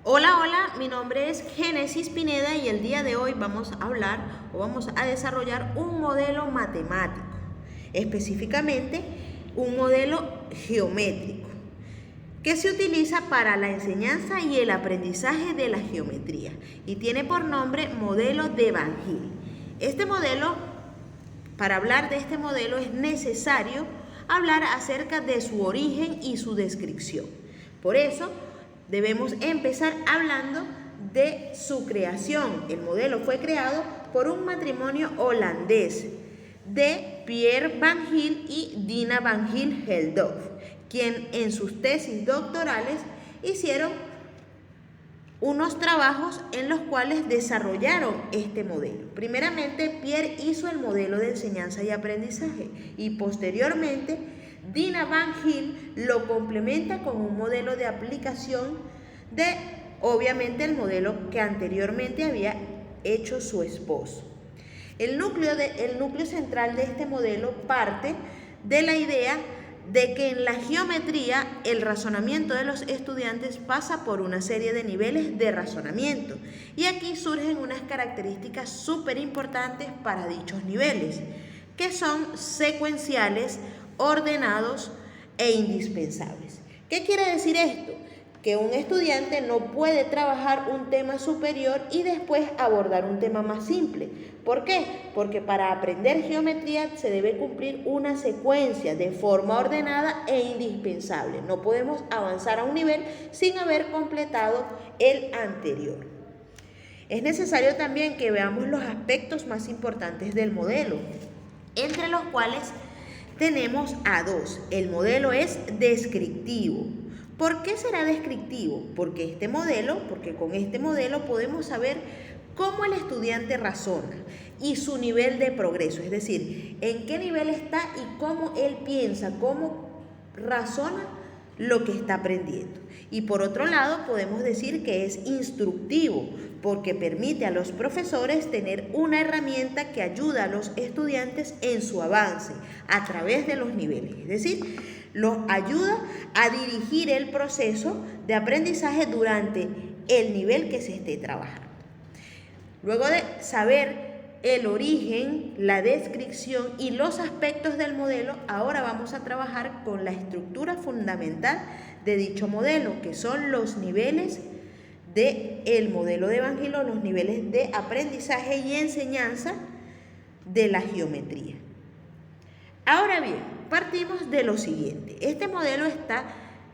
Hola, hola, mi nombre es Génesis Pineda y el día de hoy vamos a desarrollar un modelo matemático, específicamente un modelo geométrico, que se utiliza para la enseñanza y el aprendizaje de la geometría y tiene por nombre modelo de Van Gil. Para hablar de este modelo es necesario hablar acerca de su origen y su descripción. Por eso, debemos empezar hablando de su creación. El modelo fue creado por un matrimonio holandés de Pierre Van Gil y Dina Van Gil Helldorff, quien en sus tesis doctorales hicieron unos trabajos en los cuales desarrollaron este modelo. Primeramente, Pierre hizo el modelo de enseñanza y aprendizaje y posteriormente Dina Van Gil lo complementa con un modelo de aplicación de, obviamente, el modelo que anteriormente había hecho su esposo. El núcleo central de este modelo parte de la idea de que en la geometría el razonamiento de los estudiantes pasa por una serie de niveles de razonamiento y aquí surgen unas características súper importantes para dichos niveles, que son secuenciales, ordenados e indispensables. ¿Qué quiere decir esto? Que un estudiante no puede trabajar un tema superior y después abordar un tema más simple. ¿Por qué? Porque para aprender geometría se debe cumplir una secuencia de forma ordenada e indispensable. No podemos avanzar a un nivel sin haber completado el anterior. Es necesario también que veamos los aspectos más importantes del modelo, entre los cuales tenemos a dos. El modelo es descriptivo. ¿Por qué será descriptivo? Porque con este modelo podemos saber cómo el estudiante razona y su nivel de progreso, es decir, en qué nivel está y cómo él piensa, cómo razona lo que está aprendiendo. Y por otro lado, podemos decir que es instructivo, porque permite a los profesores tener una herramienta que ayuda a los estudiantes en su avance a través de los niveles, es decir, los ayuda a dirigir el proceso de aprendizaje durante el nivel que se esté trabajando. Luego de saber el origen, la descripción y los aspectos del modelo, ahora vamos a trabajar con la estructura fundamental de dicho modelo, que son los niveles del modelo de Van Gil, los niveles de aprendizaje y enseñanza de la geometría. Ahora bien, partimos de lo siguiente. Este modelo está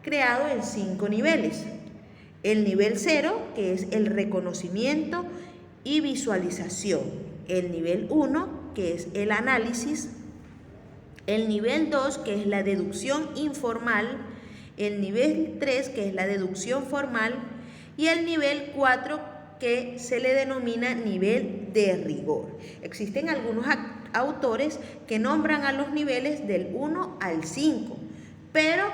creado en 5 niveles. El nivel 0, que es el reconocimiento y visualización. El nivel 1, que es el análisis. El nivel 2, que es la deducción informal. El nivel 3, que es la deducción formal. Y el nivel 4, que se le denomina nivel de rigor. Existen algunos autores que nombran a los niveles del 1 al 5, pero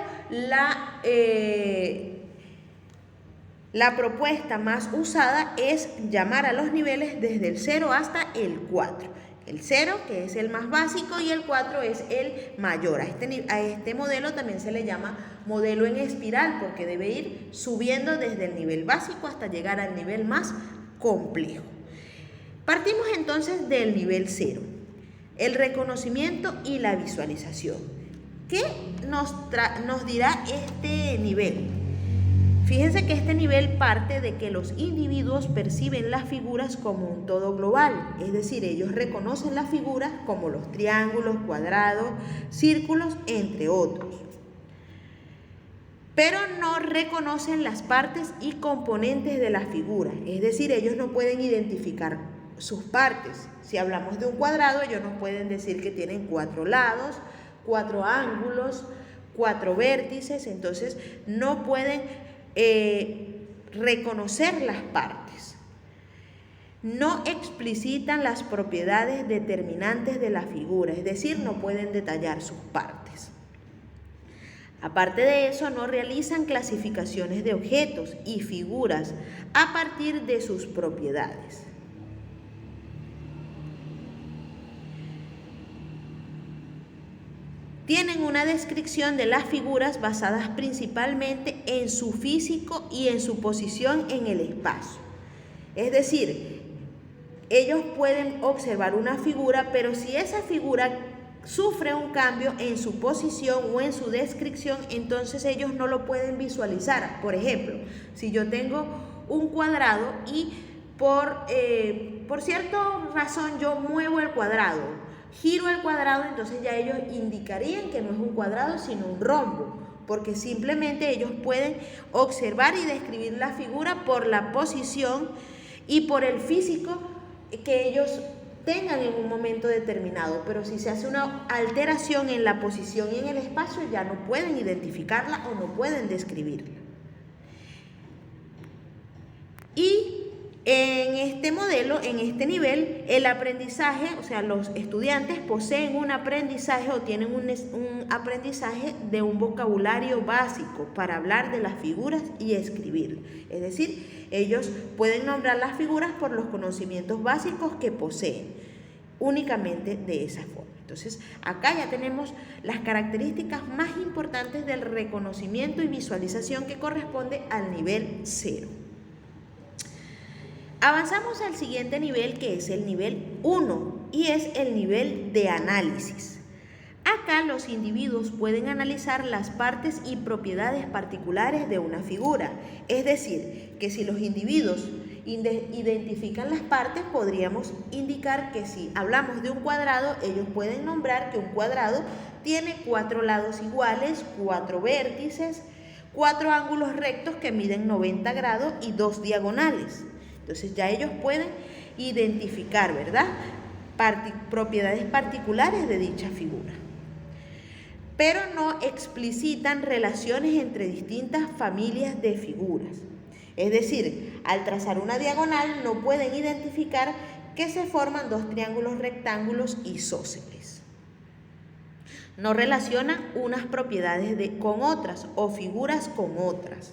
la propuesta más usada es llamar a los niveles desde el 0 hasta el 4. El 0, que es el más básico, y el 4 es el mayor. A este modelo también se le llama modelo en espiral, porque debe ir subiendo desde el nivel básico hasta llegar al nivel más complejo. Partimos entonces del nivel 0, el reconocimiento y la visualización. ¿Qué nos dirá este nivel? Fíjense que este nivel parte de que los individuos perciben las figuras como un todo global, es decir, ellos reconocen las figuras como los triángulos, cuadrados, círculos, entre otros, pero no reconocen las partes y componentes de las figuras, es decir, ellos no pueden identificar sus partes. Si hablamos de un cuadrado, ellos nos pueden decir que tienen 4 lados, 4 ángulos, 4 vértices, entonces no pueden reconocer las partes. No explicitan las propiedades determinantes de la figura, es decir, no pueden detallar sus partes. Aparte de eso, no realizan clasificaciones de objetos y figuras a partir de sus propiedades. Tienen una descripción de las figuras basadas principalmente en su físico y en su posición en el espacio. Es decir, ellos pueden observar una figura, pero si esa figura sufre un cambio en su posición o en su descripción, entonces ellos no lo pueden visualizar. Por ejemplo, si yo tengo un cuadrado y por cierta razón yo muevo el cuadrado, giro el cuadrado, entonces ya ellos indicarían que no es un cuadrado sino un rombo, porque simplemente ellos pueden observar y describir la figura por la posición y por el físico que ellos tengan en un momento determinado, pero si se hace una alteración en la posición y en el espacio, ya no pueden identificarla o no pueden describirla. Y en este modelo, en este nivel, el aprendizaje, o sea, los estudiantes poseen un aprendizaje o tienen un aprendizaje de un vocabulario básico para hablar de las figuras y escribir. Es decir, ellos pueden nombrar las figuras por los conocimientos básicos que poseen, únicamente de esa forma. Entonces, acá ya tenemos las características más importantes del reconocimiento y visualización que corresponde al nivel 0. Avanzamos al siguiente nivel, que es el nivel 1, y es el nivel de análisis. Acá los individuos pueden analizar las partes y propiedades particulares de una figura. Es decir, que si los individuos identifican las partes, podríamos indicar que si hablamos de un cuadrado, ellos pueden nombrar que un cuadrado tiene 4 lados iguales, 4 vértices, 4 ángulos rectos que miden 90 grados y 2 diagonales. Entonces ya ellos pueden identificar, ¿verdad?, propiedades particulares de dicha figura. Pero no explicitan relaciones entre distintas familias de figuras. Es decir, al trazar una diagonal no pueden identificar que se forman 2 triángulos rectángulos isósceles. No relacionan unas propiedades con otras o figuras con otras.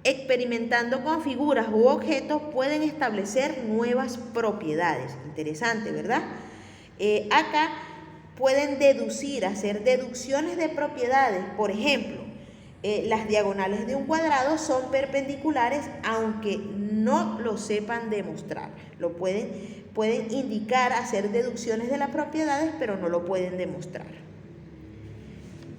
Experimentando con figuras u objetos pueden establecer nuevas propiedades. Interesante, ¿verdad? Acá pueden deducir, hacer deducciones de propiedades. Por ejemplo, las diagonales de un cuadrado son perpendiculares aunque no lo sepan demostrar. Lo pueden indicar, hacer deducciones de las propiedades, pero no lo pueden demostrar.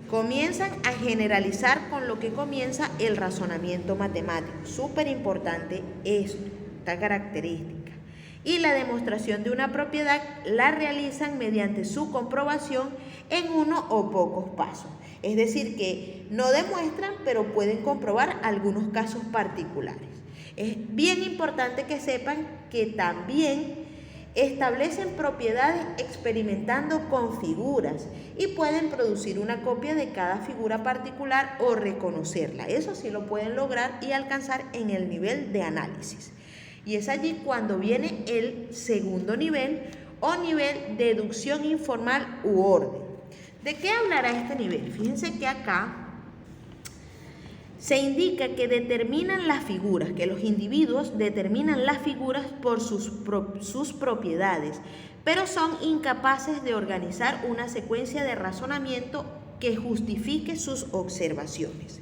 Comienzan a generalizar con lo que comienza el razonamiento matemático. Súper importante esta característica. Y la demostración de una propiedad la realizan mediante su comprobación en uno o pocos pasos. Es decir, que no demuestran, pero pueden comprobar algunos casos particulares. Es bien importante que sepan que también establecen propiedades experimentando con figuras y pueden producir una copia de cada figura particular o reconocerla. Eso sí lo pueden lograr y alcanzar en el nivel de análisis. Y es allí cuando viene el segundo nivel o nivel de deducción informal u orden. ¿De qué hablará este nivel? Fíjense que acá se indica que determinan las figuras, que los individuos determinan las figuras por sus propiedades, pero son incapaces de organizar una secuencia de razonamiento que justifique sus observaciones.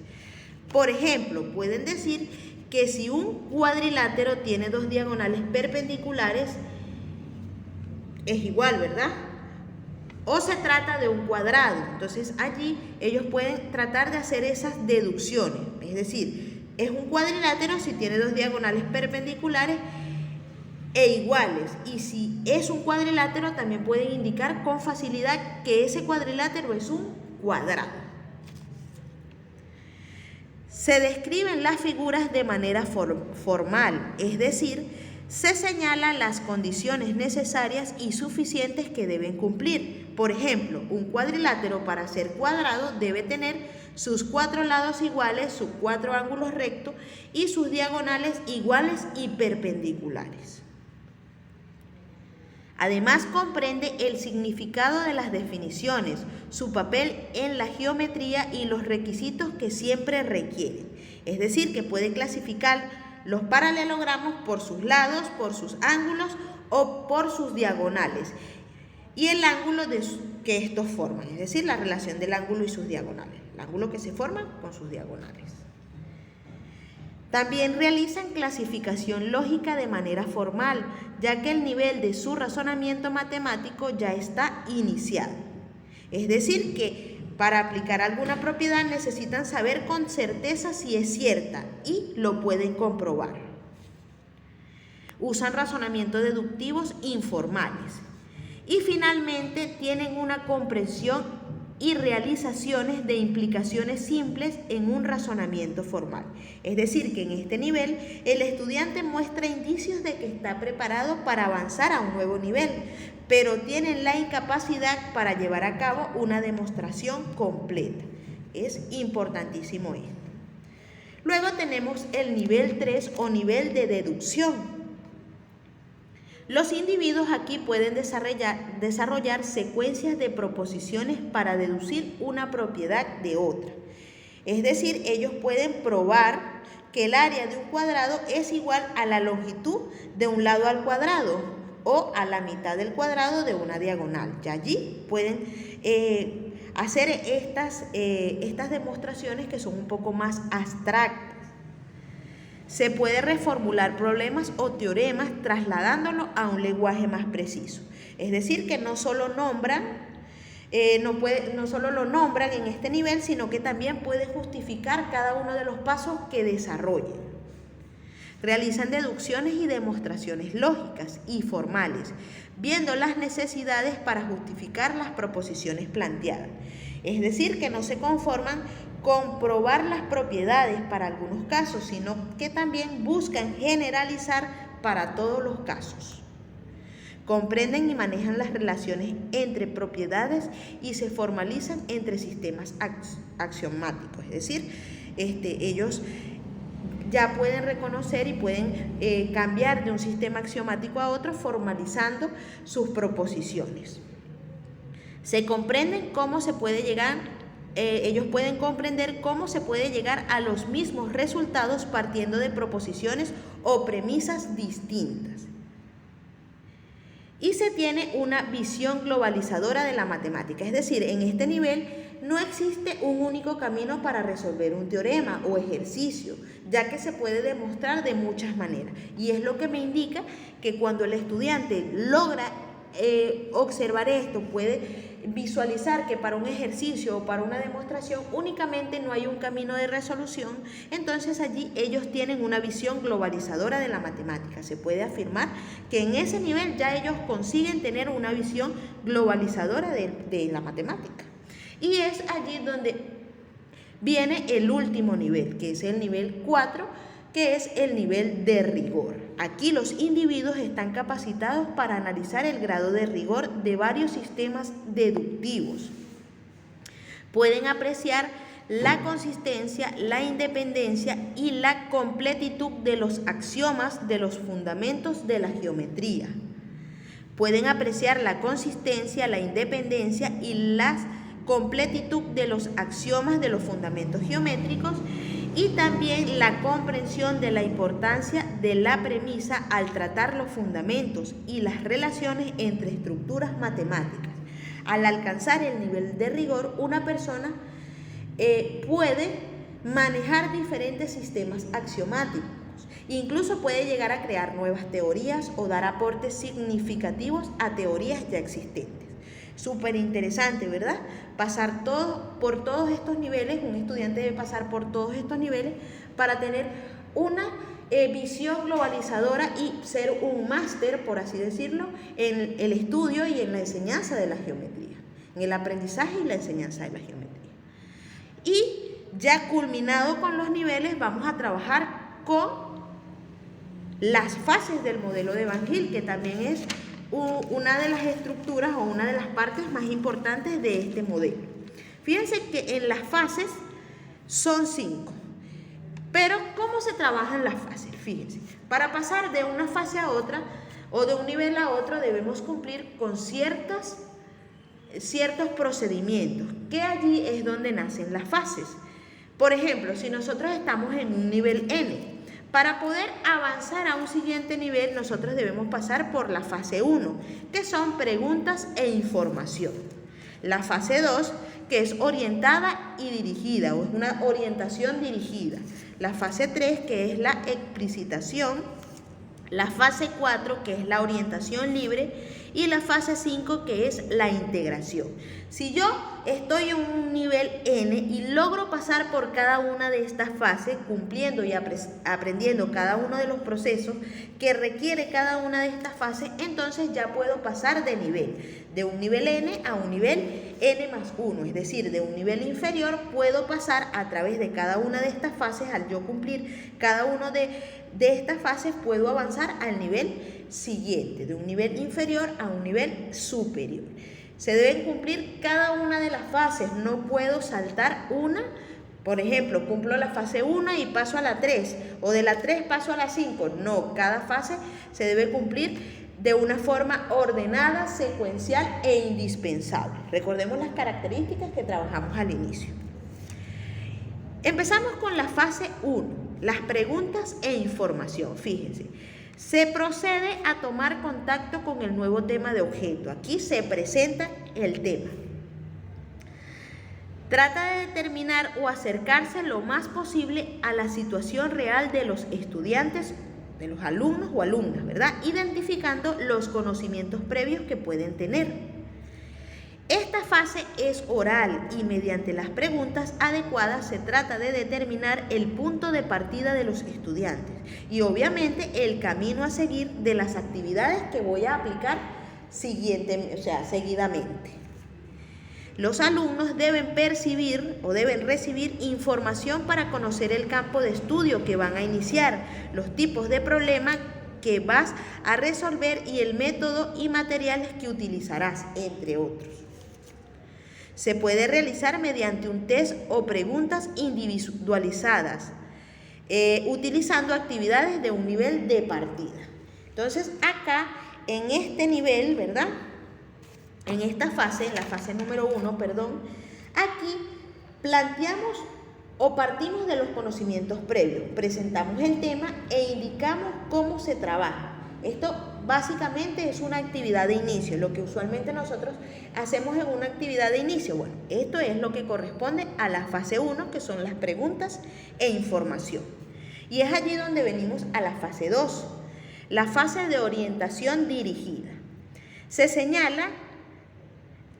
Por ejemplo, pueden decir que si un cuadrilátero tiene 2 diagonales perpendiculares, es igual, ¿verdad? O se trata de un cuadrado. Entonces allí ellos pueden tratar de hacer esas deducciones. Es decir, es un cuadrilátero si tiene 2 diagonales perpendiculares e iguales. Y si es un cuadrilátero también pueden indicar con facilidad que ese cuadrilátero es un cuadrado. Se describen las figuras de manera formal, es decir, se señalan las condiciones necesarias y suficientes que deben cumplir. Por ejemplo, un cuadrilátero para ser cuadrado debe tener sus 4 lados iguales, sus 4 ángulos rectos y sus diagonales iguales y perpendiculares. Además, comprende el significado de las definiciones, su papel en la geometría y los requisitos que siempre requieren. Es decir, que puede clasificar los paralelogramos por sus lados, por sus ángulos o por sus diagonales. y el ángulo que estos forman, es decir, la relación del ángulo y sus diagonales, el ángulo que se forma con sus diagonales. También realizan clasificación lógica de manera formal, ya que el nivel de su razonamiento matemático ya está iniciado. Es decir, que para aplicar alguna propiedad necesitan saber con certeza si es cierta y lo pueden comprobar. Usan razonamientos deductivos informales. Y finalmente tienen una comprensión y realizaciones de implicaciones simples en un razonamiento formal. Es decir, que en este nivel el estudiante muestra indicios de que está preparado para avanzar a un nuevo nivel, pero tienen la incapacidad para llevar a cabo una demostración completa. Es importantísimo esto. Luego tenemos el nivel 3 o nivel de deducción. Los individuos aquí pueden desarrollar secuencias de proposiciones para deducir una propiedad de otra. Es decir, ellos pueden probar que el área de un cuadrado es igual a la longitud de un lado al cuadrado o a la mitad del cuadrado de una diagonal. Y allí pueden hacer estas demostraciones que son un poco más abstractas. Se puede reformular problemas o teoremas trasladándolo a un lenguaje más preciso. Es decir, que no solo lo nombran en este nivel, sino que también puede justificar cada uno de los pasos que desarrollen. Realizan deducciones y demostraciones lógicas y formales, viendo las necesidades para justificar las proposiciones planteadas. Es decir, que no se conforman con probar las propiedades para algunos casos, sino que también buscan generalizar para todos los casos. Comprenden y manejan las relaciones entre propiedades y se formalizan entre sistemas axiomáticos. Es decir, ellos ya pueden reconocer y pueden cambiar de un sistema axiomático a otro formalizando sus proposiciones. Se comprenden cómo se puede llegar, ellos pueden comprender cómo se puede llegar a los mismos resultados partiendo de proposiciones o premisas distintas. Y se tiene una visión globalizadora de la matemática, es decir, en este nivel no existe un único camino para resolver un teorema o ejercicio, ya que se puede demostrar de muchas maneras. Y es lo que me indica que cuando el estudiante logra observar esto, puede visualizar que para un ejercicio o para una demostración únicamente no hay un camino de resolución, entonces allí ellos tienen una visión globalizadora de la matemática. Se puede afirmar que en ese nivel ya ellos consiguen tener una visión globalizadora de la matemática. Y es allí donde viene el último nivel, que es el nivel 4, que es el nivel de rigor. Aquí los individuos están capacitados para analizar el grado de rigor de varios sistemas deductivos. Pueden apreciar la consistencia, la independencia y la completitud de los axiomas de los fundamentos de la geometría. Pueden apreciar la consistencia, la independencia y la completitud de los axiomas de los fundamentos geométricos y también la comprensión de la importancia de la premisa al tratar los fundamentos y las relaciones entre estructuras matemáticas. Al alcanzar el nivel de rigor, una persona puede manejar diferentes sistemas axiomáticos, incluso puede llegar a crear nuevas teorías o dar aportes significativos a teorías ya existentes. Súper interesante, ¿verdad? Pasar por todos estos niveles, un estudiante debe pasar por todos estos niveles para tener una visión globalizadora y ser un máster, por así decirlo, en el estudio y en la enseñanza de la geometría, en el aprendizaje y la enseñanza de la geometría. Y ya culminado con los niveles, vamos a trabajar con las fases del modelo de Van Gil, que también es una de las estructuras o una de las partes más importantes de este modelo. Fíjense que en las fases son 5, pero ¿cómo se trabajan las fases? Fíjense, para pasar de una fase a otra o de un nivel a otro debemos cumplir con ciertos procedimientos, que allí es donde nacen las fases. Por ejemplo, si nosotros estamos en un nivel N, Para poder avanzar a un siguiente nivel, nosotros debemos pasar por la fase 1, que son preguntas e información. La fase 2, que es orientada y dirigida, o es una orientación dirigida. La fase 3, que es la explicitación. La fase 4, que es la orientación libre. Y la fase 5, que es la integración. Si yo estoy en un nivel N y logro pasar por cada una de estas fases, cumpliendo y aprendiendo cada uno de los procesos que requiere cada una de estas fases, entonces ya puedo pasar de un nivel N a un nivel N+1, es decir, de un nivel inferior puedo pasar a través de cada una de estas fases. Al yo cumplir cada una de estas fases, puedo avanzar al nivel siguiente, de un nivel inferior a un nivel superior. Se deben cumplir cada una de las fases, no puedo saltar una. Por ejemplo, cumplo la fase 1 y paso a la 3, o de la 3 paso a la 5. No, cada fase se debe cumplir de una forma ordenada, secuencial e indispensable. Recordemos las características que trabajamos al inicio. Empezamos con la fase 1, las preguntas e información. Fíjense. Se procede a tomar contacto con el nuevo tema de objeto. Aquí se presenta el tema. Trata de determinar o acercarse lo más posible a la situación real de los estudiantes, de los alumnos o alumnas, ¿verdad? Identificando los conocimientos previos que pueden tener. Esta fase es oral y mediante las preguntas adecuadas se trata de determinar el punto de partida de los estudiantes y obviamente el camino a seguir de las actividades que voy a aplicar seguidamente. Los alumnos deben percibir o deben recibir información para conocer el campo de estudio que van a iniciar, los tipos de problemas que vas a resolver y el método y materiales que utilizarás, entre otros. Se puede realizar mediante un test o preguntas individualizadas, utilizando actividades de un nivel de partida. Entonces, acá, en este nivel, ¿verdad? En esta fase, en la fase número 1, aquí planteamos o partimos de los conocimientos previos, presentamos el tema e indicamos cómo se trabaja. Esto básicamente es una actividad de inicio, lo que usualmente nosotros hacemos en una actividad de inicio. Bueno, esto es lo que corresponde a la fase 1, que son las preguntas e información. Y es allí donde venimos a la fase 2, la fase de orientación dirigida. Se señala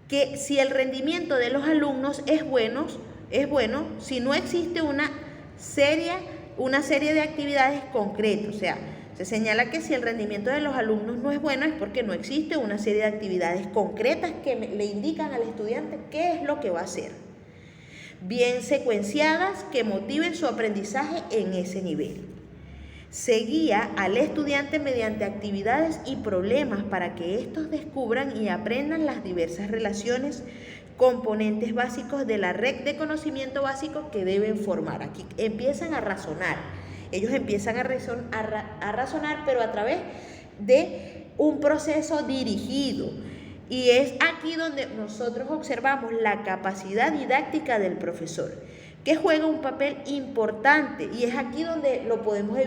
que si el rendimiento de los alumnos es bueno si no existe una serie de actividades concretas, o sea, se señala que si el rendimiento de los alumnos no es bueno es porque no existe una serie de actividades concretas que le indican al estudiante qué es lo que va a hacer, bien secuenciadas que motiven su aprendizaje en ese nivel. Se guía al estudiante mediante actividades y problemas para que estos descubran y aprendan las diversas relaciones, componentes básicos de la red de conocimiento básico que deben formar. Aquí empiezan a razonar. Ellos empiezan a razonar, pero a través de un proceso dirigido. Y es aquí donde nosotros observamos la capacidad didáctica del profesor, que juega un papel importante, y es aquí donde lo podemos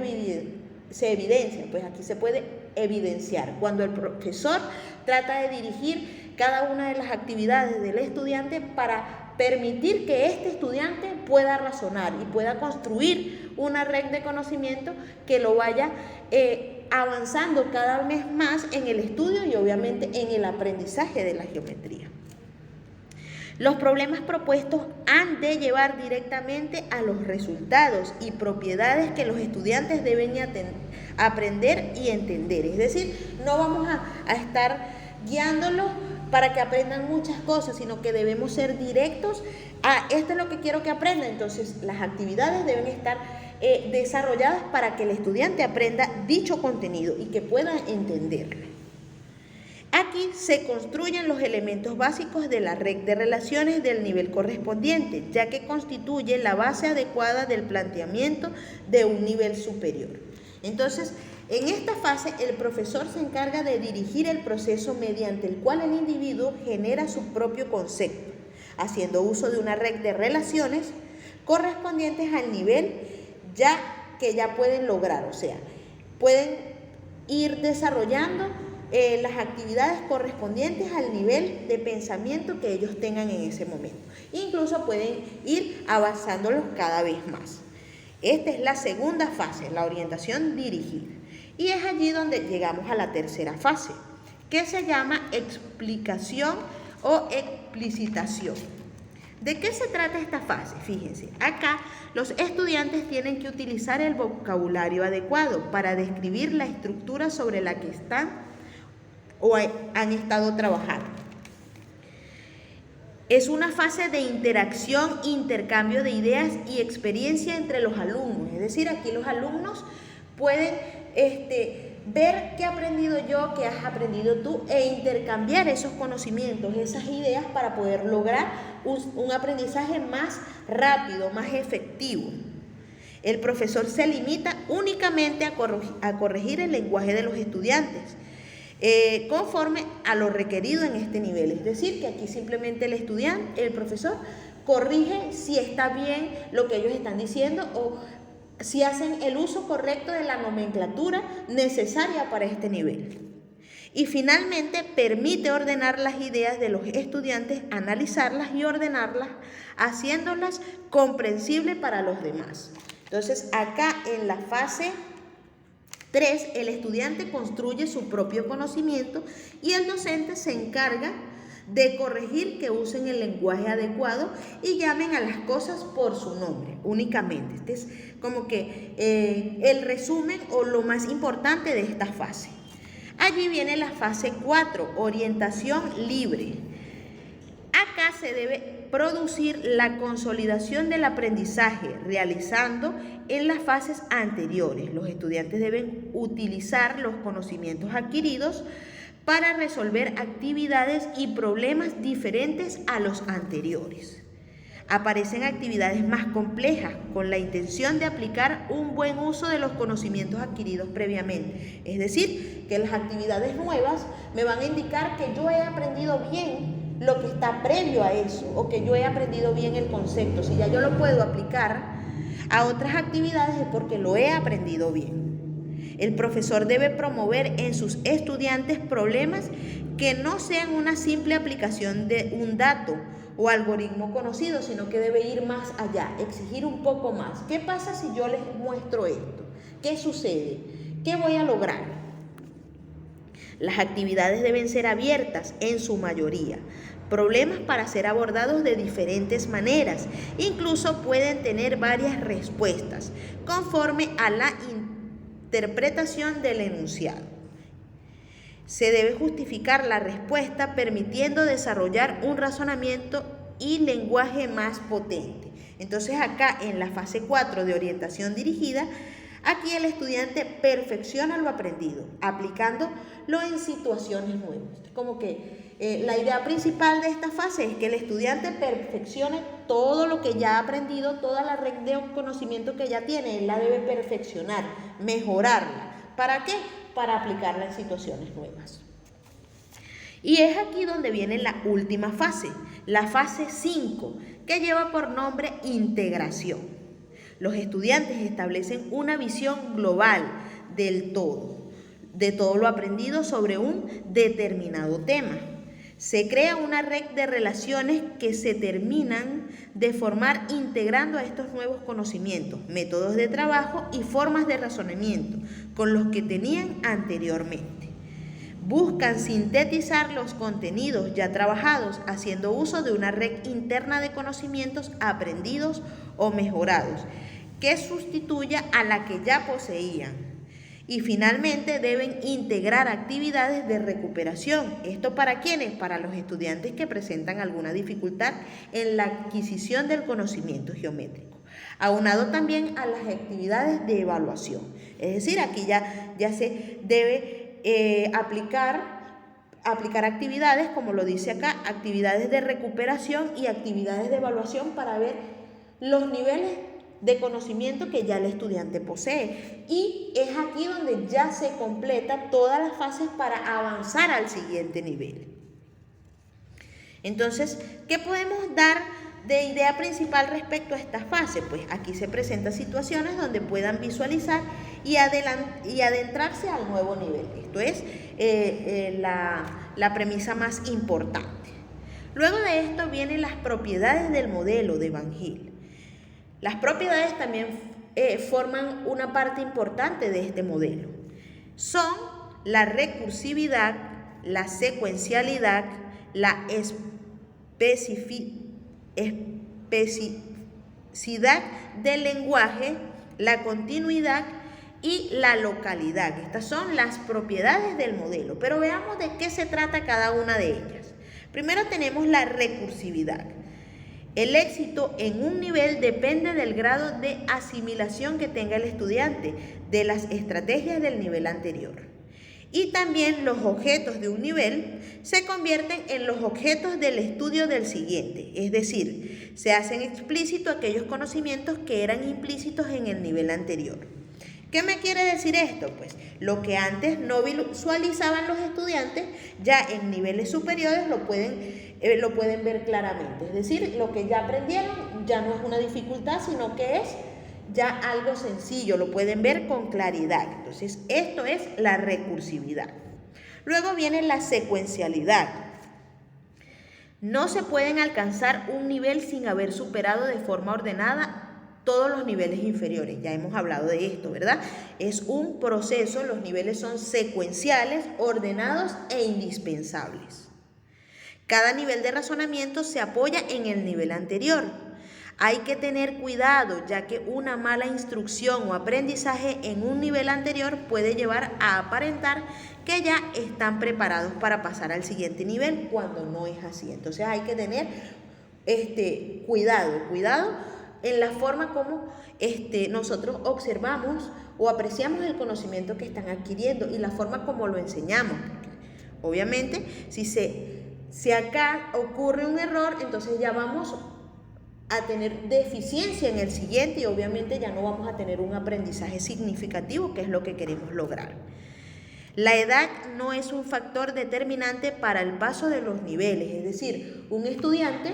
se evidencia, pues aquí se puede evidenciar cuando el profesor trata de dirigir cada una de las actividades del estudiante para permitir que este estudiante pueda razonar y pueda construir una red de conocimiento que lo vaya avanzando cada vez más en el estudio y obviamente en el aprendizaje de la geometría. Los problemas propuestos han de llevar directamente a los resultados y propiedades que los estudiantes deben aprender y entender. Es decir, no vamos a estar guiándolos para que aprendan muchas cosas, sino que debemos ser directos a esto es lo que quiero que aprendan. Entonces, las actividades deben estar desarrolladas para que el estudiante aprenda dicho contenido y que pueda entenderlo. Aquí se construyen los elementos básicos de la red de relaciones del nivel correspondiente, ya que constituye la base adecuada del planteamiento de un nivel superior. Entonces, en esta fase, el profesor se encarga de dirigir el proceso mediante el cual el individuo genera su propio concepto, haciendo uso de una red de relaciones correspondientes al nivel ya que ya pueden lograr, o sea, pueden ir desarrollando las actividades correspondientes al nivel de pensamiento que ellos tengan en ese momento. Incluso pueden ir avanzándolos cada vez más. Esta es la segunda fase, la orientación dirigida. Y es allí donde llegamos a la tercera fase, que se llama explicación o explicitación. ¿De qué se trata esta fase? Fíjense, acá los estudiantes tienen que utilizar el vocabulario adecuado para describir la estructura sobre la que están o han estado trabajando. Es una fase de interacción, intercambio de ideas y experiencia entre los alumnos. Es decir, aquí los alumnos pueden ver qué he aprendido yo, qué has aprendido tú, e intercambiar esos conocimientos, esas ideas para poder lograr un aprendizaje más rápido, más efectivo. El profesor se limita únicamente a corregir el lenguaje de los estudiantes, conforme a lo requerido en este nivel. Es decir, que aquí simplemente el profesor corrige si está bien lo que ellos están diciendo o si hacen el uso correcto de la nomenclatura necesaria para este nivel. Y finalmente permite ordenar las ideas de los estudiantes, analizarlas y ordenarlas, haciéndolas comprensibles para los demás. Entonces, acá en la fase 3, el estudiante construye su propio conocimiento y el docente se encarga de corregir que usen el lenguaje adecuado y llamen a las cosas por su nombre únicamente. Este es como que el resumen o lo más importante de esta fase. Allí viene la fase 4, orientación libre. Acá se debe producir la consolidación del aprendizaje realizando en las fases anteriores. Los estudiantes deben utilizar los conocimientos adquiridos para resolver actividades y problemas diferentes a los anteriores. Aparecen actividades más complejas con la intención de aplicar un buen uso de los conocimientos adquiridos previamente. Es decir, que las actividades nuevas me van a indicar que yo he aprendido bien lo que está previo a eso o que yo he aprendido bien el concepto. Si ya yo lo puedo aplicar a otras actividades es porque lo he aprendido bien. El profesor debe promover en sus estudiantes problemas que no sean una simple aplicación de un dato o algoritmo conocido, sino que debe ir más allá, exigir un poco más. ¿Qué pasa si yo les muestro esto? ¿Qué sucede? ¿Qué voy a lograr? Las actividades deben ser abiertas en su mayoría. Problemas para ser abordados de diferentes maneras. Incluso pueden tener varias respuestas conforme a la interpretación del enunciado. Se debe justificar la respuesta permitiendo desarrollar un razonamiento y lenguaje más potente. Entonces acá en la fase 4 de orientación dirigida, aquí el estudiante perfecciona lo aprendido, aplicándolo en situaciones nuevas. Como que la idea principal de esta fase es que el estudiante perfeccione todo lo que ya ha aprendido, toda la red de conocimiento que ya tiene, él la debe perfeccionar, mejorarla. ¿Para qué? Para aplicarla en situaciones nuevas. Y es aquí donde viene la última fase, la fase 5, que lleva por nombre integración. Los estudiantes establecen una visión global de todo lo aprendido sobre un determinado tema. Se crea una red de relaciones que se terminan de formar integrando a estos nuevos conocimientos, métodos de trabajo y formas de razonamiento con los que tenían anteriormente. Buscan sintetizar los contenidos ya trabajados haciendo uso de una red interna de conocimientos aprendidos o mejorados que sustituya a la que ya poseían. Y finalmente deben integrar actividades de recuperación. ¿Esto para quiénes? Para los estudiantes que presentan alguna dificultad en la adquisición del conocimiento geométrico. Aunado también a las actividades de evaluación. Es decir, aquí ya se debe aplicar actividades, como lo dice acá, actividades de recuperación y actividades de evaluación para ver los niveles de conocimiento que ya el estudiante posee. Y es aquí donde ya se completa todas las fases para avanzar al siguiente nivel. Entonces, ¿qué podemos dar de idea principal respecto a esta fase, pues aquí se presentan situaciones donde puedan visualizar y adentrarse al nuevo nivel. Esto es la premisa más importante. Luego de esto vienen las propiedades del modelo de Van Gil. Las propiedades también forman una parte importante de este modelo. Son la recursividad, la secuencialidad, la especificidad del lenguaje, la continuidad y la localidad. Estas son las propiedades del modelo, pero veamos de qué se trata cada una de ellas. Primero tenemos la recursividad. El éxito en un nivel depende del grado de asimilación que tenga el estudiante de las estrategias del nivel anterior. Y también los objetos de un nivel se convierten en los objetos del estudio del siguiente, es decir, se hacen explícitos aquellos conocimientos que eran implícitos en el nivel anterior. ¿Qué me quiere decir esto? Pues lo que antes no visualizaban los estudiantes, ya en niveles superiores lo pueden ver claramente. Es decir, lo que ya aprendieron ya no es una dificultad, sino que es ya algo sencillo, lo pueden ver con claridad. Entonces, esto es la recursividad. Luego viene la secuencialidad. No se pueden alcanzar un nivel sin haber superado de forma ordenada todos los niveles inferiores. Ya hemos hablado de esto, ¿verdad? Es un proceso, los niveles son secuenciales, ordenados e indispensables. Cada nivel de razonamiento se apoya en el nivel anterior. Hay que tener cuidado, ya que una mala instrucción o aprendizaje en un nivel anterior puede llevar a aparentar que ya están preparados para pasar al siguiente nivel, cuando no es así. Entonces hay que tener cuidado en la forma como nosotros observamos o apreciamos el conocimiento que están adquiriendo y la forma como lo enseñamos. Obviamente, si acá ocurre un error, entonces ya vamos a tener deficiencia en el siguiente y obviamente ya no vamos a tener un aprendizaje significativo, que es lo que queremos lograr. La edad no es un factor determinante para el paso de los niveles, es decir, un estudiante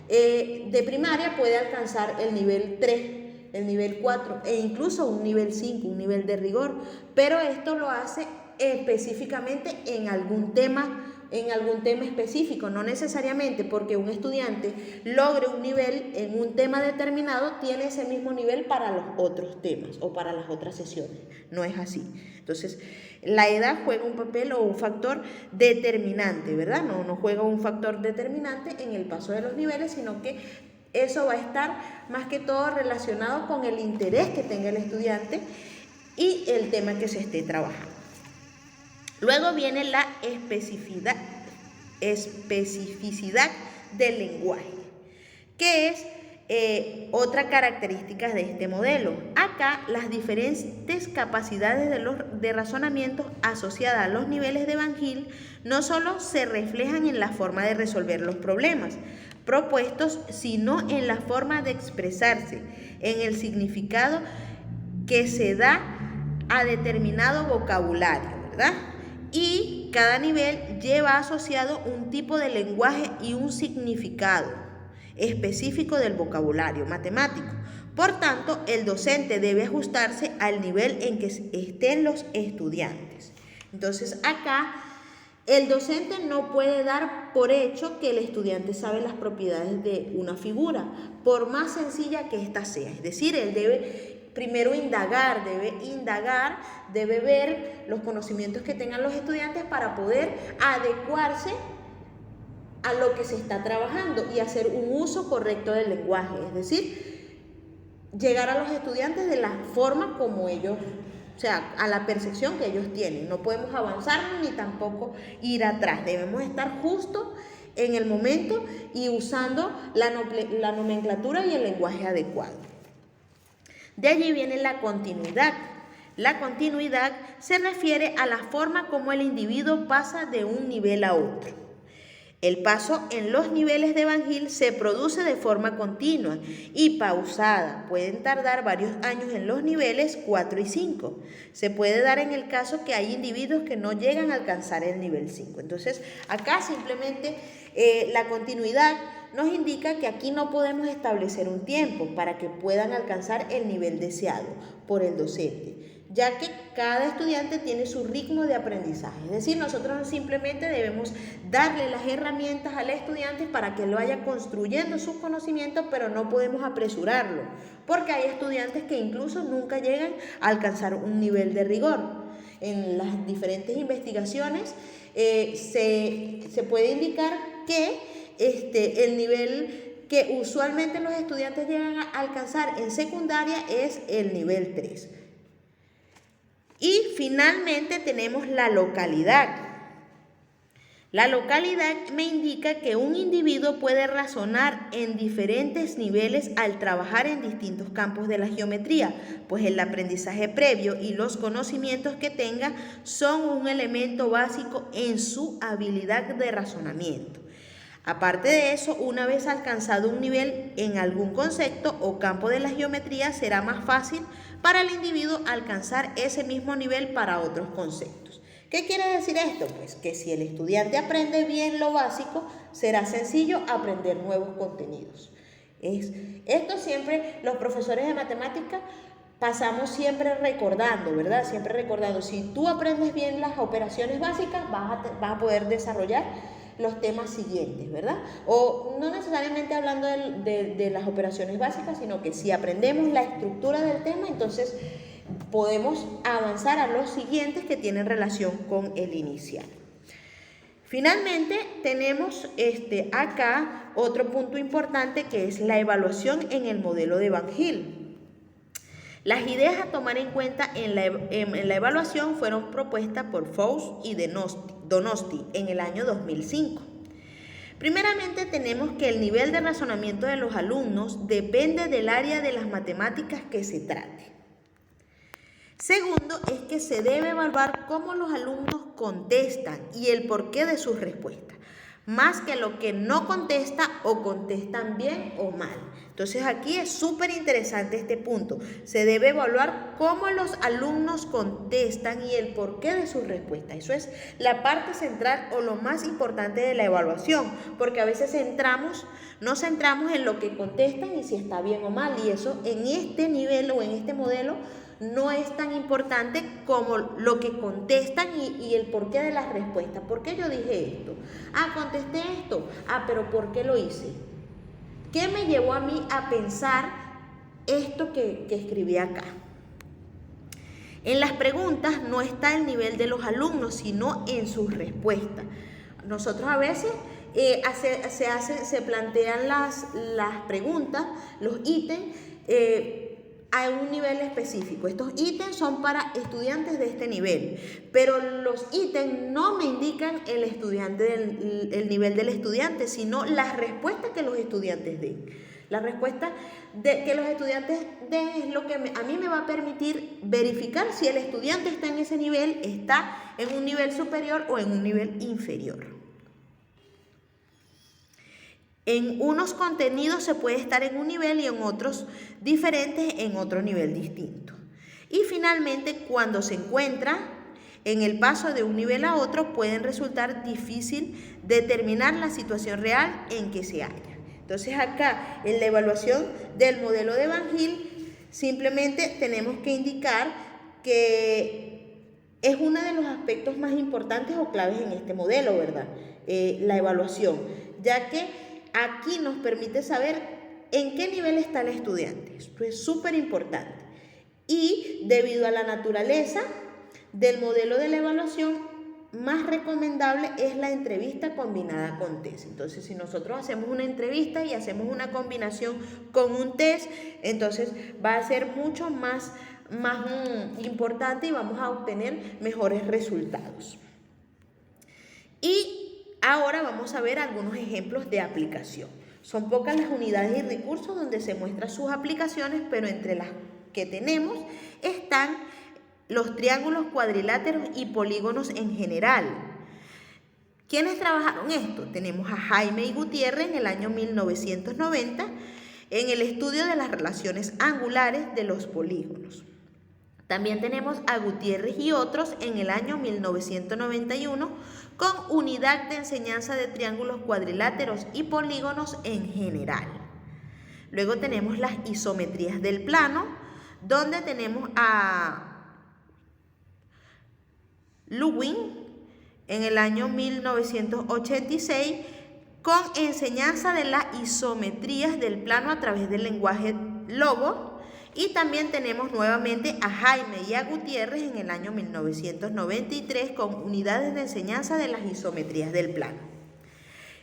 de primaria puede alcanzar el nivel 3, el nivel 4 e incluso un nivel 5, un nivel de rigor, pero esto lo hace específicamente en algún tema específico, no necesariamente porque un estudiante logre un nivel en un tema determinado, tiene ese mismo nivel para los otros temas o para las otras sesiones. No es así. Entonces, la edad juega un papel o un factor determinante, ¿verdad? No juega un factor determinante en el paso de los niveles, sino que eso va a estar más que todo relacionado con el interés que tenga el estudiante y el tema que se esté trabajando. Luego viene la especificidad del lenguaje, que es otra característica de este modelo. Acá las diferentes capacidades de razonamiento asociadas a los niveles de Van Gil no solo se reflejan en la forma de resolver los problemas propuestos, sino en la forma de expresarse, en el significado que se da a determinado vocabulario, ¿verdad? Y cada nivel lleva asociado un tipo de lenguaje y un significado específico del vocabulario matemático. Por tanto, el docente debe ajustarse al nivel en que estén los estudiantes. Entonces, acá el docente no puede dar por hecho que el estudiante sabe las propiedades de una figura, por más sencilla que ésta sea. Es decir, él debe primero indagar, debe ver los conocimientos que tengan los estudiantes para poder adecuarse a lo que se está trabajando y hacer un uso correcto del lenguaje, es decir, llegar a los estudiantes de la forma como ellos, o sea, a la percepción que ellos tienen. No podemos avanzar ni tampoco ir atrás, debemos estar justo en el momento y usando la nomenclatura y el lenguaje adecuado. De allí viene la continuidad. La continuidad se refiere a la forma como el individuo pasa de un nivel a otro. El paso en los niveles de Van Gil se produce de forma continua y pausada. Pueden tardar varios años en los niveles 4 y 5. Se puede dar en el caso que hay individuos que no llegan a alcanzar el nivel 5. Entonces, acá simplemente la continuidad nos indica que aquí no podemos establecer un tiempo para que puedan alcanzar el nivel deseado por el docente, ya que cada estudiante tiene su ritmo de aprendizaje. Es decir, nosotros simplemente debemos darle las herramientas al estudiante para que él vaya construyendo sus conocimientos, pero no podemos apresurarlo, porque hay estudiantes que incluso nunca llegan a alcanzar un nivel de rigor. En las diferentes investigaciones se puede indicar que el nivel que usualmente los estudiantes llegan a alcanzar en secundaria es el nivel 3. Y finalmente tenemos la localidad. La localidad me indica que un individuo puede razonar en diferentes niveles al trabajar en distintos campos de la geometría, pues el aprendizaje previo y los conocimientos que tenga son un elemento básico en su habilidad de razonamiento. Aparte de eso, una vez alcanzado un nivel en algún concepto o campo de la geometría, será más fácil para el individuo alcanzar ese mismo nivel para otros conceptos. ¿Qué quiere decir esto? Pues que si el estudiante aprende bien lo básico, será sencillo aprender nuevos contenidos. Esto siempre los profesores de matemática pasamos siempre recordando, ¿verdad? Siempre recordando, si tú aprendes bien las operaciones básicas, vas a poder desarrollar los temas siguientes, ¿verdad? O no necesariamente hablando de las operaciones básicas, sino que si aprendemos la estructura del tema, entonces podemos avanzar a los siguientes que tienen relación con el inicial. Finalmente, tenemos acá otro punto importante que es la evaluación en el modelo de Van Hill. Las ideas a tomar en cuenta en la evaluación fueron propuestas por Faust y Donosti en el año 2005. Primeramente, tenemos que el nivel de razonamiento de los alumnos depende del área de las matemáticas que se trate. Segundo, es que se debe evaluar cómo los alumnos contestan y el porqué de sus respuestas, más que lo que no contesta o contestan bien o mal. Entonces aquí es súper interesante este punto. Se debe evaluar cómo los alumnos contestan y el porqué de sus respuestas. Eso es la parte central o lo más importante de la evaluación, porque a veces nos centramos en lo que contestan y si está bien o mal, y eso en este nivel o en este modelo no es tan importante como lo que contestan y el porqué de las respuestas. ¿Por qué yo dije esto? Contesté esto. Pero ¿por qué lo hice? ¿Qué me llevó a mí a pensar esto que escribí acá? En las preguntas no está el nivel de los alumnos, sino en sus respuestas. Nosotros a veces se plantean las preguntas, los ítems, a un nivel específico. Estos ítems son para estudiantes de este nivel, pero los ítems no me indican el nivel del estudiante, sino las respuestas que los estudiantes den. La respuesta que los estudiantes den es lo que a mí me va a permitir verificar si el estudiante está en ese nivel, está en un nivel superior o en un nivel inferior. En unos contenidos se puede estar en un nivel y en otros diferentes en otro nivel distinto. Y finalmente, cuando se encuentra en el paso de un nivel a otro, pueden resultar difícil determinar la situación real en que se halla. Entonces acá, en la evaluación del modelo de Van Hill, simplemente tenemos que indicar que es uno de los aspectos más importantes o claves en este modelo, ¿verdad? La evaluación, ya que aquí nos permite saber en qué nivel está el estudiante. Esto es súper importante. Y debido a la naturaleza del modelo de la evaluación, más recomendable es la entrevista combinada con test. Entonces, si nosotros hacemos una entrevista y hacemos una combinación con un test, entonces va a ser mucho más importante y vamos a obtener mejores resultados. Y ahora vamos a ver algunos ejemplos de aplicación. Son pocas las unidades y recursos donde se muestran sus aplicaciones, pero entre las que tenemos están los triángulos, cuadriláteros y polígonos en general. ¿Quiénes trabajaron esto? Tenemos a Jaime y Gutiérrez en el año 1990 en el estudio de las relaciones angulares de los polígonos. También tenemos a Gutiérrez y otros en el año 1991 con Unidad de Enseñanza de Triángulos Cuadriláteros y Polígonos en general. Luego tenemos las isometrías del plano, donde tenemos a Lewin en el año 1986 con enseñanza de las isometrías del plano a través del lenguaje Logo. Y también tenemos nuevamente a Jaime y a Gutiérrez en el año 1993 con unidades de enseñanza de las isometrías del plano.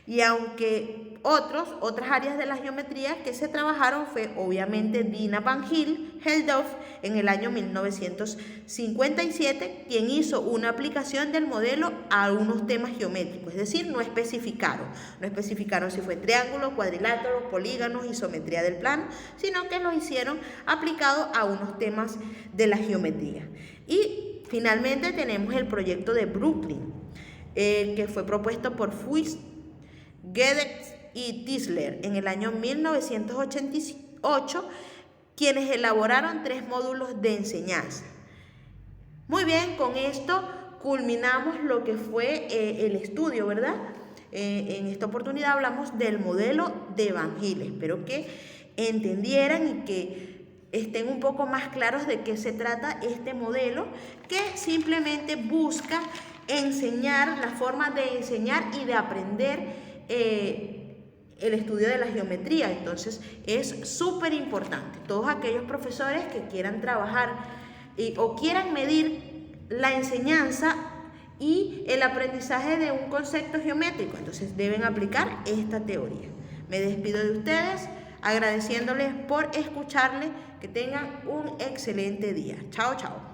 Y aunque otras áreas de la geometría que se trabajaron fue obviamente Dina Van Helldorff en el año 1957, quien hizo una aplicación del modelo a unos temas geométricos, es decir, no especificaron si fue triángulo, cuadrilátero, polígonos, isometría del plano, sino que lo hicieron aplicado a unos temas de la geometría. Y finalmente tenemos el proyecto de Brooklyn, que fue propuesto por Fuchs, Gedex y Tisler en el año 1988, quienes elaboraron 3 módulos de enseñanza. Muy bien, con esto culminamos lo que fue el estudio, ¿verdad? En esta oportunidad hablamos del modelo de Van Gil. Espero que entendieran y que estén un poco más claros de qué se trata este modelo, que simplemente busca enseñar, la forma de enseñar y de aprender el estudio de la geometría. Entonces es súper importante. Todos aquellos profesores que quieran trabajar o quieran medir la enseñanza y el aprendizaje de un concepto geométrico, entonces deben aplicar esta teoría. Me despido de ustedes agradeciéndoles por escucharles. Que tengan un excelente día. Chao, chao.